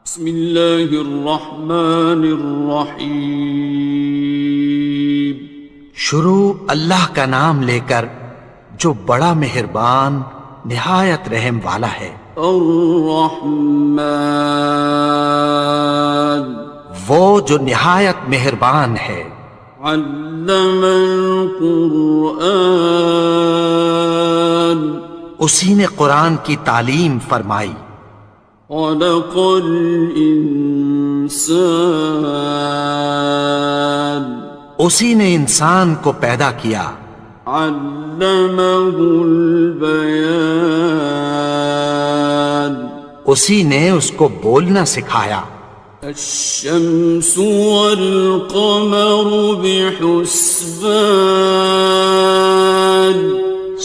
بسم اللہ الرحمن الرحیم۔ شروع اللہ کا نام لے کر جو بڑا مہربان نہایت رحم والا ہے۔ الرحمن، وہ جو نہایت مہربان ہے۔ علم القرآن، اسی نے قرآن کی تعلیم فرمائی۔ خلق الانسان، اسی نے انسان کو پیدا کیا۔ علمہ البیان، اسی نے اس کو بولنا سکھایا۔ الشمس والقمر بحسبان،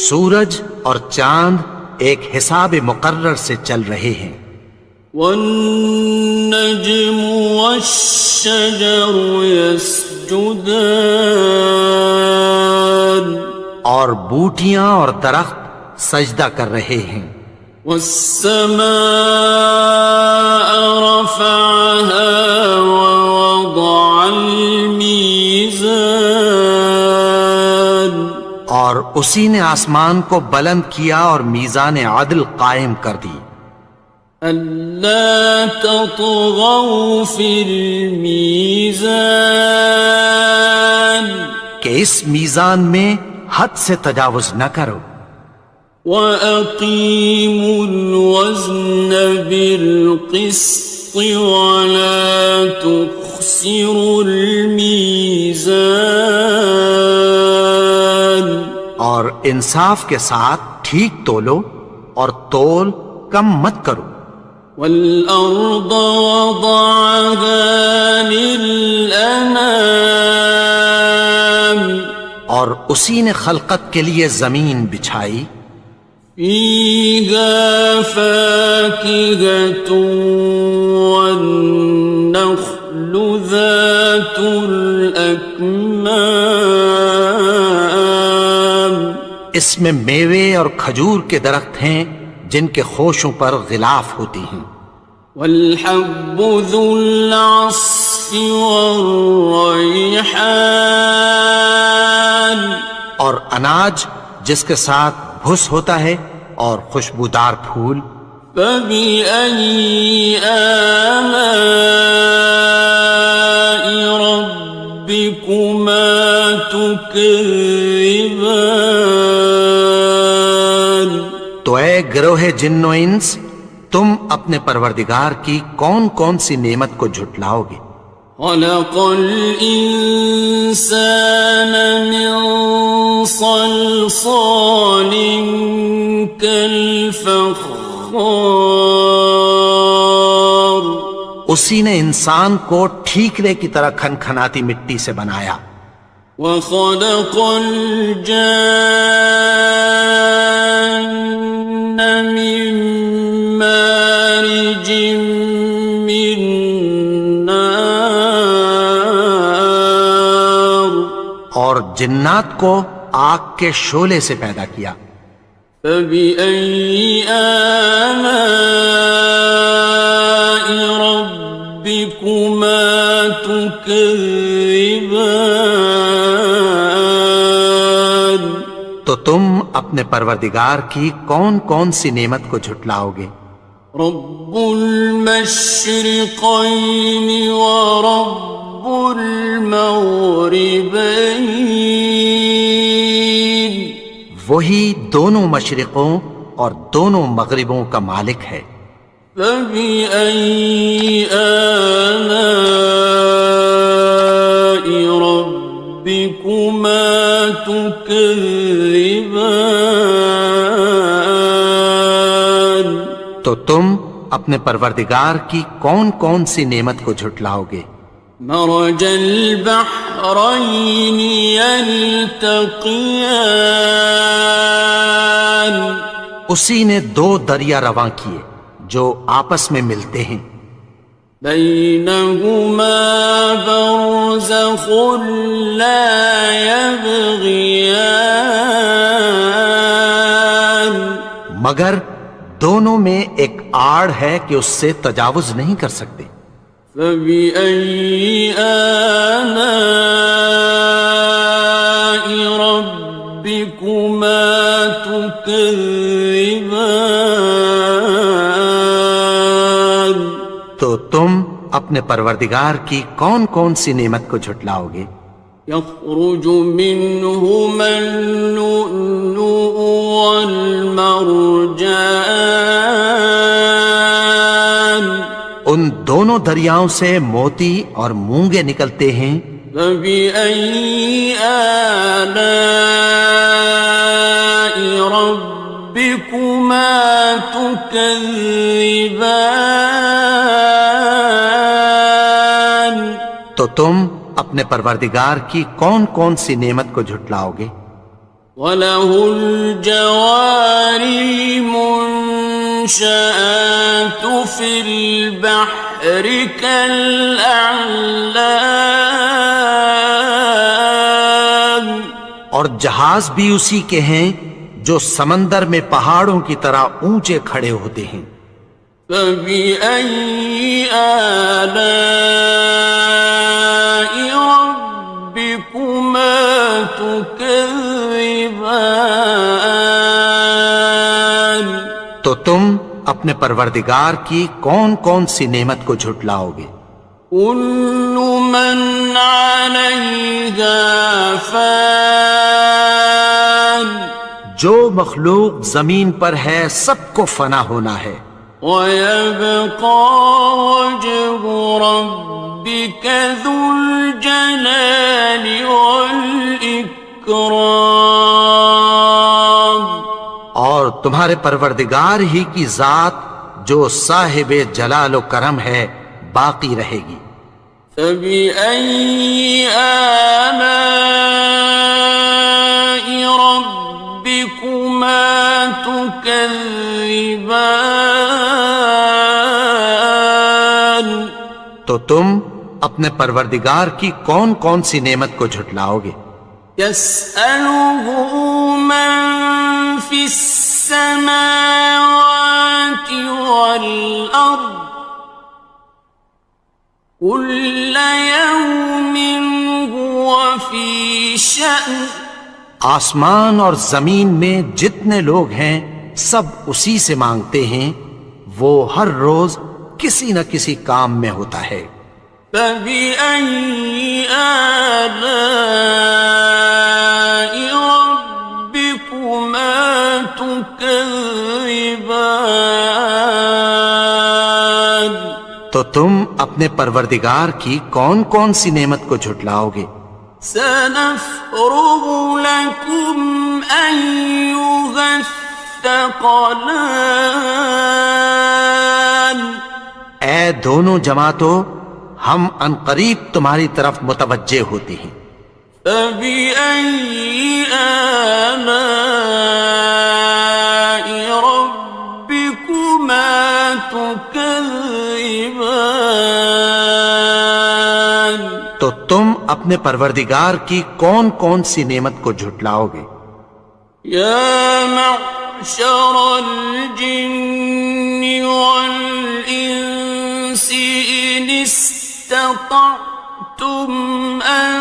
سورج اور چاند ایک حساب مقرر سے چل رہے ہیں۔ والنجم والشجر يسجدان، اور بوٹیاں اور درخت سجدہ کر رہے ہیں۔ والسماء رفعها ووضع الميزان، اور اسی نے آسمان کو بلند کیا اور میزان عدل قائم کر دی۔ ألا تطغوا في الميزان، کہ اس میزان میں حد سے تجاوز نہ کرو۔ وَأَقِيمُوا الْوَزْنَ بِالْقِسْطِ وَلَا تُخْسِرُوا الْمِيزَانَ، اور انصاف کے ساتھ ٹھیک تولو اور تول کم مت کرو۔ وَالْأَرْضَ وَضَعَهَا لِلْأَنَامِ، اور اسی نے خلقت کے لیے زمین بچھائی۔ فِيهَا فَاكِهَةٌ وَالنَّخْلُ ذَاتُ الْأَكْمَامِ، اس میں میوے اور کھجور کے درخت ہیں جن کے خوشوں پر غلاف ہوتی ہیں۔ وَالْحَبُّ ذُو الْعَصْفِ وَالرَّيْحَانِ، اور اناج جس کے ساتھ بھس ہوتا ہے اور خوشبودار پھول۔ فَبِأَيِّ آلَاءِ رَبِّكُمَا تُكَذِّبَانِ، تو اے گروہ جن و انس، تم اپنے پروردگار کی کون کون سی نعمت کو جھٹلاؤ گے؟ خَلَقَ الْإِنسَانَ مِنْ صَلْصَالٍ كَالْفَخَّارِ، اسی نے انسان کو ٹھیکرے کی طرح کھنکھناتی مٹی سے بنایا۔ وَخَلَقَ الْجَانَّ مِن مَّارِجٍ مِّن نَّارٍ، اور جنات کو آگ کے شعلے سے پیدا کیا۔ فَبِأَيِّ آلَاءِ رَبِّكُمَا تُكَذِّبَانِ، تو تم اپنے پروردگار کی کون کون سی نعمت کو جھٹلاؤ گے؟ رب المشرقین ورب المغربین، وہی دونوں مشرقوں اور دونوں مغربوں کا مالک ہے۔ فَبِأَيِّ آلَاءِ رَبِّكُمَا تُكَذِّبَانِ، تو تم اپنے پروردگار کی کون کون سی نعمت کو جھٹلاؤ گے؟ مرج البحرین یلتقیان، اسی نے دو دریا رواں کیے جو آپس میں ملتے ہیں۔ بینہما برزخ لا یبغیان، مگر دونوں میں ایک آڑ ہے کہ اس سے تجاوز نہیں کر سکتے۔ فَبِأَيِّ آلَاءِ رَبِّكُمَا تُكَذِّبَانِ؟ تو تم اپنے پروردگار کی کون کون سی نعمت کو جھٹلاؤ گے؟ يَخْرُجُ مِنْهُمَا اللُّؤْلُؤُ وَالْمَرْجَانُ، ان دونوں دریاؤں سے موتی اور مونگے نکلتے ہیں۔ فَبِأَيِّ آلَاءِ رَبِّكُمَا تُكَذِّبَانِ؟ تو تم اپنے پروردگار کی کون کون سی نعمت کو جھٹلاؤ گے؟ وَلَهُ الْجَوَارِ الْمُنشَآتُ فِي الْبَحْرِ كَالْأَعْلَامِ، اور جہاز بھی اسی کے ہیں جو سمندر میں پہاڑوں کی طرح اونچے کھڑے ہوتے ہیں۔ فَبِأَيِّ آلَاءِ رَبِّكُمَا تُكَذِّبَانِ؟ تو تم اپنے پروردگار کی کون کون سی نعمت کو جھٹلاؤ گے؟ كُلُّ مَنْ عَلَيْهَا فَانٍ، جو مخلوق زمین پر ہے سب کو فنا ہونا ہے۔ وَيَبْقَى وَجْهُ رَبِّكَ ذُو الْجَلَالِ وَالْإِكْرَامِ، اور تمہارے پروردگار ہی کی ذات جو صاحب جلال و کرم ہے باقی رہے گی۔ فَبِأَيِّ آلَاءِ رَبِّكُمَا تُكَذِّبَانِ؟ تو تم اپنے پروردگار کی کون کون سی نعمت کو جھٹلاؤ گے؟ يَسْأَلُهُ مَن فِي السَّمَاوَاتِ وَالْأَرْضِ كُلَّ يَوْمٍ هُوَ فِي شَأْنٍ، آسمان اور زمین میں جتنے لوگ ہیں سب اسی سے مانگتے ہیں، وہ ہر روز کسی نہ کسی کام میں ہوتا ہے۔ فَبِأَيِّ آلَاءِ رَبِّكُمَا تُكَذِّبَانِ؟ تو تم اپنے پروردگار کی کون کون سی نعمت کو جھٹلاؤ گے؟ سَنَفْرُغُ لَكُمْ أَيُّهَ الثَّقَلَانِ، اے دونوں جماعتوں، ہم عنقریب تمہاری طرف متوجہ ہوتے ہیں۔ فَبِأَيِّ آلَاءِ رَبِّكُمَا تُكَذِّبَانِ؟ تو تم اپنے پروردگار کی کون کون سی نعمت کو جھٹلاؤ گے؟ يَا مَعْشَرَ الْجِنِّ وَالْإِنسِ إِنِ اسْتَطَعْتُمْ أَن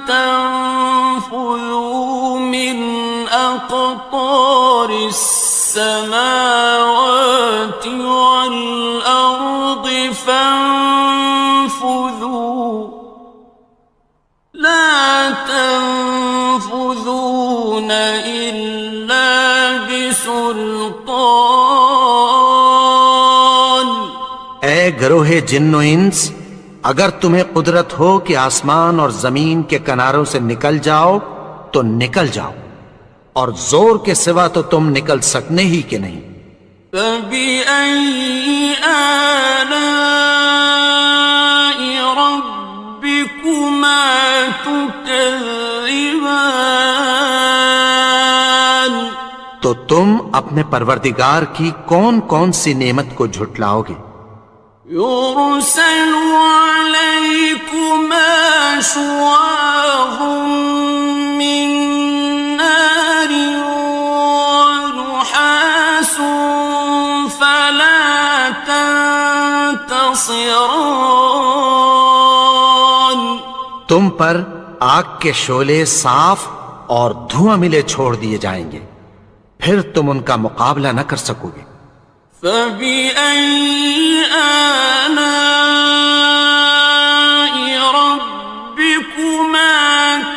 تَنفُذُوا مِنْ أَقْطَارِ السَّمَاوَاتِ وَالْأَرْضِ فَانفُذُوا لَا تَنفُذُونَ إِلَّا بِسُلْطَانٍ۔ اے گروہ جن و انس، اگر تمہیں قدرت ہو کہ آسمان اور زمین کے کناروں سے نکل جاؤ تو نکل جاؤ، اور زور کے سوا تو تم نکل سکنے ہی کہ نہیں۔ فَبِأَيِّ آلَاءِ رَبِّكُمَا تُكَذِّبَانِ؟ تو تم اپنے پروردگار کی کون کون سی نعمت کو جھٹلاؤ گے؟ يُرْسَلُ عَلَيْكُمَا شُوَاظٌ مِّن نَّارٍ وَنُحَاسٌ ينتصران تم پر آگ کے شعلے صاف اور دھواں ملے چھوڑ دیے جائیں گے، پھر تم ان کا مقابلہ نہ کر سکو گے۔ فبأي آلاء ربكما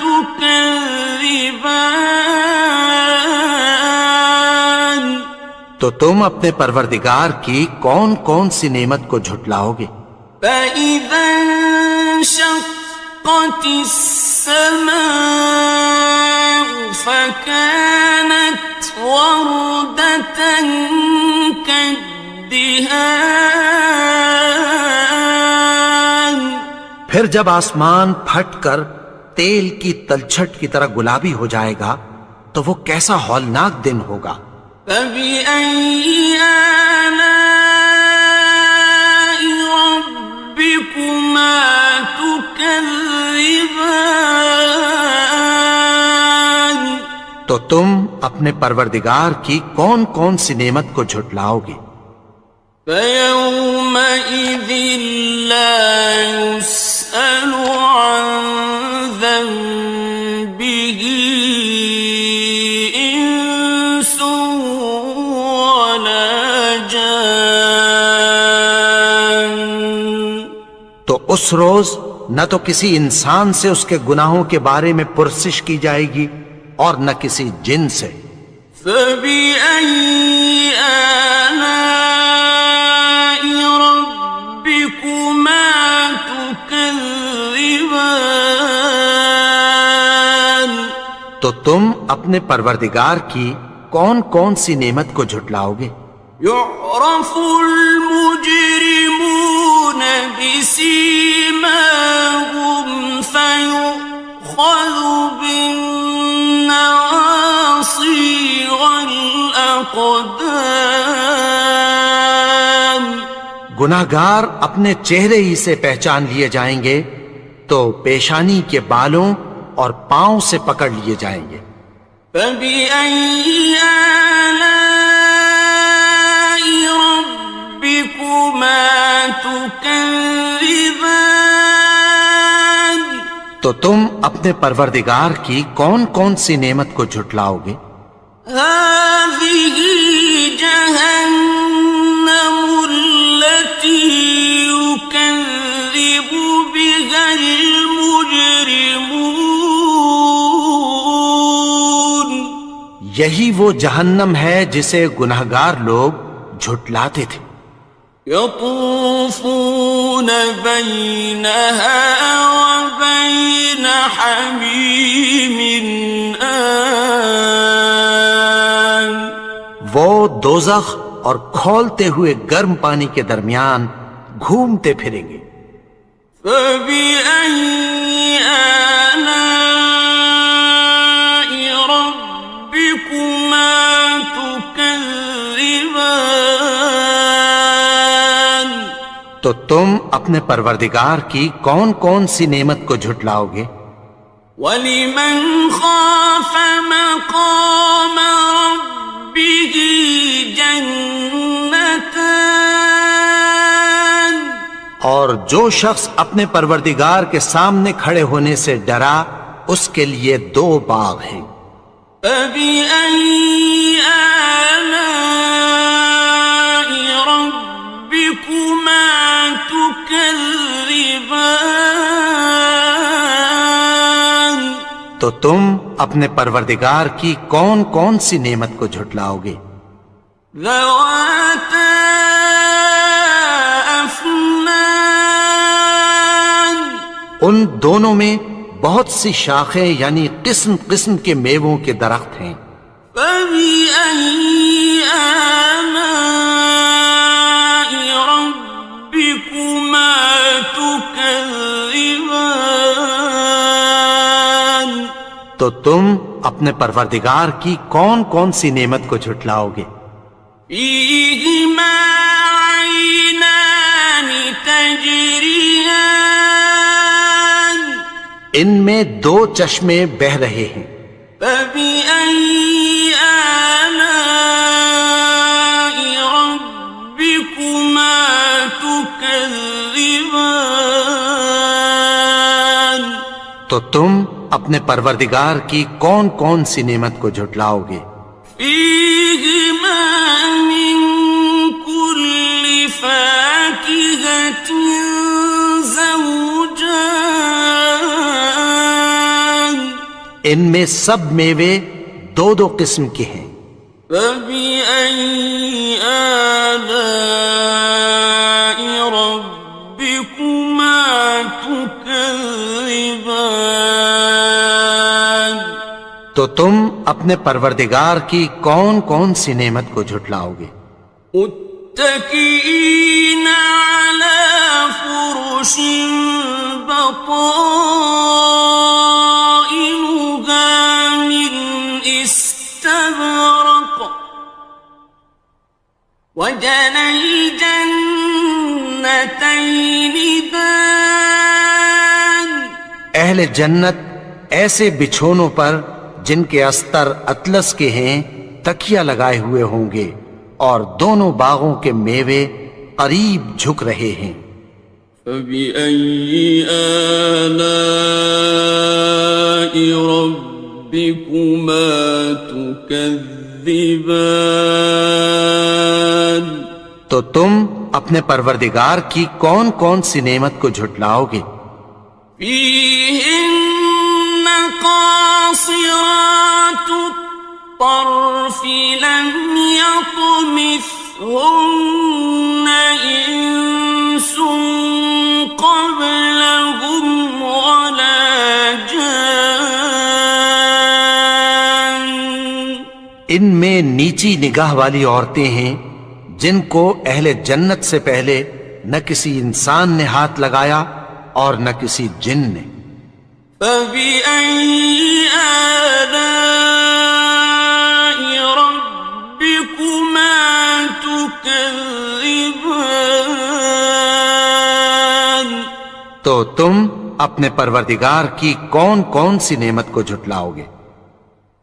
تكذبان تو تم اپنے پروردگار کی کون کون سی نعمت کو جھٹلاؤ گے؟ فإذا انشقت السماء فكانت وردة كالدهان پھر جب آسمان پھٹ کر تیل کی تلچھٹ کی طرح گلابی ہو جائے گا تو وہ کیسا ہولناک دن ہوگا۔ فبأي آلاء ربكما تكذبان تو تم اپنے پروردگار کی کون کون سی نعمت کو جھٹلاؤ گے؟ فيومئذ لا يسأل عن ذنبه إنس ولا جان تو اس روز نہ تو کسی انسان سے اس کے گناہوں کے بارے میں پرسش کی جائے گی اور نہ کسی جن سے۔ فبأي آلاء ربكما تكذبان تو تم اپنے پروردگار کی کون کون سی نعمت کو جھٹلاؤ گے؟ يعرف المجرمون بسيماهم فيؤخذ بالنواصي والأقدام گناہگار اپنے چہرے ہی سے پہچان لیے جائیں گے تو پیشانی کے بالوں اور پاؤں سے پکڑ لیے جائیں گے۔ فبأي آلاء ربكما تكذبان تو تم اپنے پروردگار کی کون کون سی نعمت کو جھٹلاؤ گے؟ هذه جهنم التي يكذب بها المجرمون یہی وہ جہنم ہے جسے گناہگار لوگ جھٹلاتے تھے۔ يطوفون بينها وبين حميم آن وہ دوزخ اور کھولتے ہوئے گرم پانی کے درمیان گھومتے پھریں گے۔ فبأي آلاء ربكما تكذبان تو تم اپنے پروردگار کی کون کون سی نعمت کو جھٹلاؤ گے؟ وَلِمَنْ خَافَ مَقَامَ رَبِّهِ جَنَّتَانِ اور جو شخص اپنے پروردگار کے سامنے کھڑے ہونے سے ڈرا اس کے لیے دو باغ ہیں۔ فَبِأَيِّ آلَاءِ رَبِّكُمَا تُكَذِّبَانِ تو تم اپنے پروردگار کی کون کون سی نعمت کو جھٹلاؤ گے؟ ذَوَاتَا أَفْنَانٍ ان دونوں میں بہت سی شاخیں یعنی قسم قسم کے میووں کے درخت ہیں۔ فَبِأَيِّ آلَاءِ رَبِّكُمَا تُكَذِّبَانِ تو تم اپنے پروردگار کی کون کون سی نعمت کو جھٹلاؤ گے؟ فِيهِمَا عَيْنَانِ تَجْرِيَانِ ان میں دو چشمے بہہ رہے ہیں۔ فَبِأَيِّ آلَاءِ رَبِّكُمَا تُكَذِّبَانِ تكذبان تو تم اپنے پروردگار کی کون کون سی نعمت کو جھٹلاؤ گے؟ فيهما من كل فاكهة زوجان ان میں سب میوے دو دو قسم کے ہیں۔ فبأي آلاء ربكما تكذبان تو تم اپنے پروردگار کی کون کون سی نعمت کو جھٹلاؤ گے؟ متكئين على فرش بطائنها من استبرق وجنى الجنتين دان اہل جنت ایسے بچھونوں پر جن کے استر اطلس کے ہیں تکیہ لگائے ہوئے ہوں گے، اور دونوں باغوں کے میوے قریب جھک رہے ہیں۔ فبأي آلاء ربكما تكذبان تو تم اپنے پروردگار کی کون کون سی نعمت کو جھٹلاؤ گے؟ فيهن قاصرات الطرف لم يطمثهن إنس قبلهم ولا جان ان میں نیچی نگاہ والی عورتیں ہیں جن کو اہل جنت سے پہلے نہ کسی انسان نے ہاتھ لگایا اور نہ کسی جن نے۔ فبأي آلاء ربكما تكذبان تو تم اپنے پروردگار کی کون کون سی نعمت کو جھٹلاؤ گے؟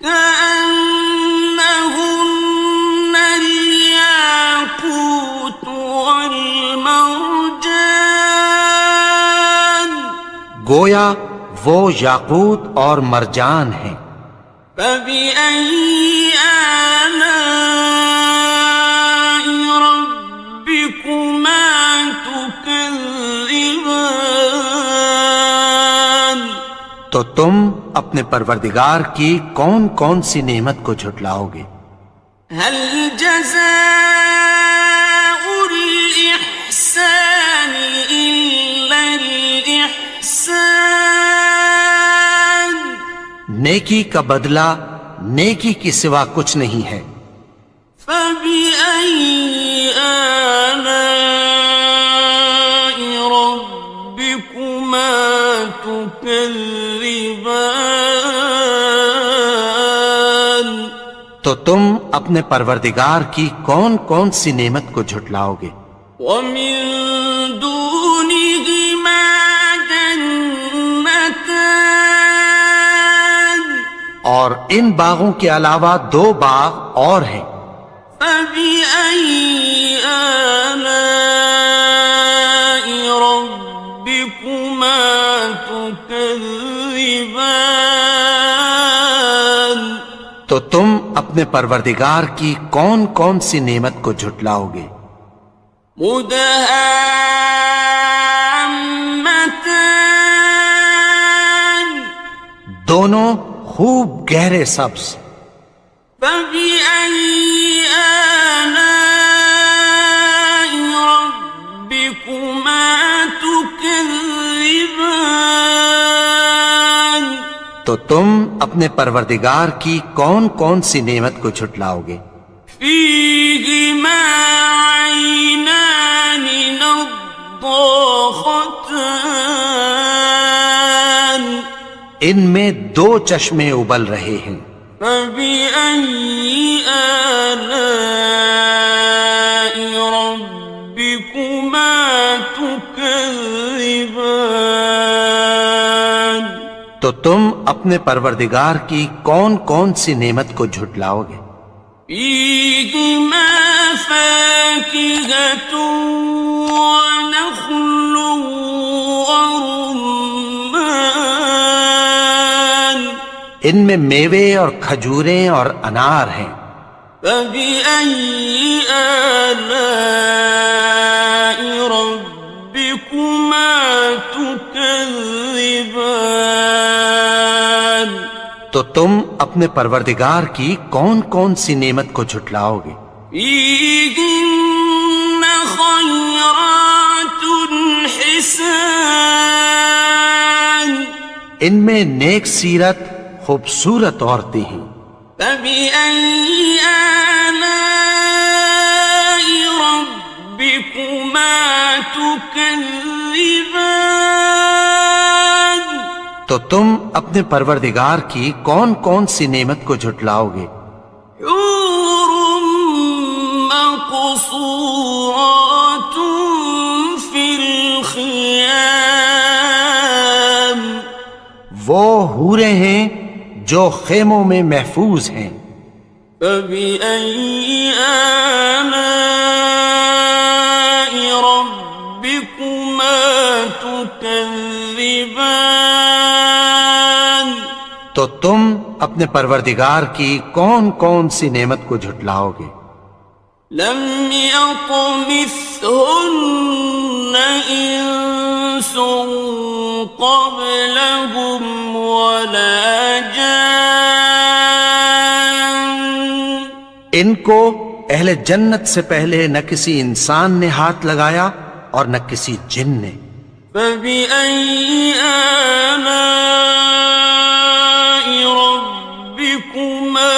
كأنهن الياقوت والمرجان گویا وہ یاقوت اور مرجان ہیں۔ فبأي آلاء ربكما تكذبان تو تم اپنے پروردگار کی کون کون سی نعمت کو جھٹلاؤ گے؟ هل جزاء الإحسان إلا الإحسان نیکی کا بدلہ نیکی کی سوا کچھ نہیں ہے۔ فبأي آلاء ربكما تكذبان تو تم اپنے پروردگار کی کون کون سی نعمت کو جھٹلاؤ گے؟ ومن دونهما جنتان اور ان باغوں کے علاوہ دو باغ اور ہیں۔ فبأي آلاء ربكما تكذبان تو تم اپنے پروردگار کی کون کون سی نعمت کو جھٹلاؤ گے؟ مدهامتان دونوں خوب گہرے سبز۔ فبأي آلاء ربكما تكذبان تو تم اپنے پروردگار کی کون کون سی نعمت کو جھٹلاؤ گے؟ فيهما عينان نضاختان ان میں دو چشمے ابل رہے ہیں۔ فبأي آلاء ربكما تكذبان تو تم اپنے پروردگار کی کون کون سی نعمت کو جھٹلاؤ گے؟ فيهما فاكهة ونخل ورمان ان میں میوے اور کھجوریں اور انار ہیں. فبأي آلاء ربكما تكذبان تو تم اپنے پروردگار کی کون کون سی نعمت کو جھٹلاؤ گے؟ فيهن خيرات حسان ان میں نیک سیرت خوبصورت عورتیں ہیں. فبأي آلاء ربكما تكذبان تو تم اپنے پروردگار کی کون کون سی نعمت کو جھٹلاؤ گے؟ حور مقصورات في الخيام وہ حوریں ہیں جو خیموں میں محفوظ ہیں. فبأي آلاء ربكما تكذبان تو تم اپنے پروردگار کی کون کون سی نعمت کو جھٹلاؤ گے؟ لم يطمثهن إنس قبلهم ولا جان ان کو اہل جنت سے پہلے نہ کسی انسان نے ہاتھ لگایا اور نہ کسی جن نے. فبأي آلاء ربكما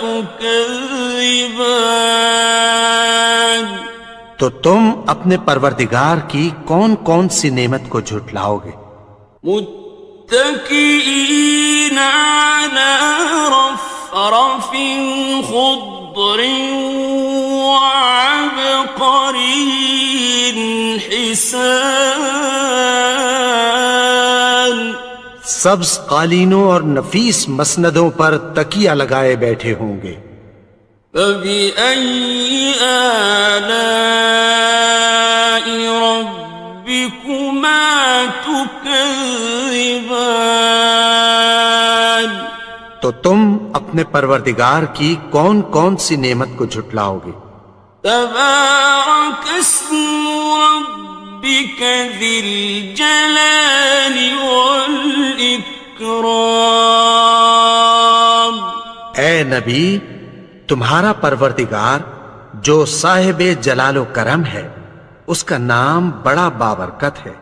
تكذبان تو تم اپنے پروردگار کی کون کون سی نعمت کو جھٹلاؤ گے؟ متكئين على رفرف خضر وعبقري حسان سبز قالینوں اور نفیس مسندوں پر تکیہ لگائے بیٹھے ہوں گے. فبأي آلاء ربكما تكذبان تو تم اپنے پروردگار کی کون کون سی نعمت کو جھٹلاؤ گے؟ تبارك اسم ربك ذي الجلال والإكرام اے نبی، تمہارا پروردگار جو صاحب جلال و کرم ہے، اس کا نام بڑا بابرکت ہے.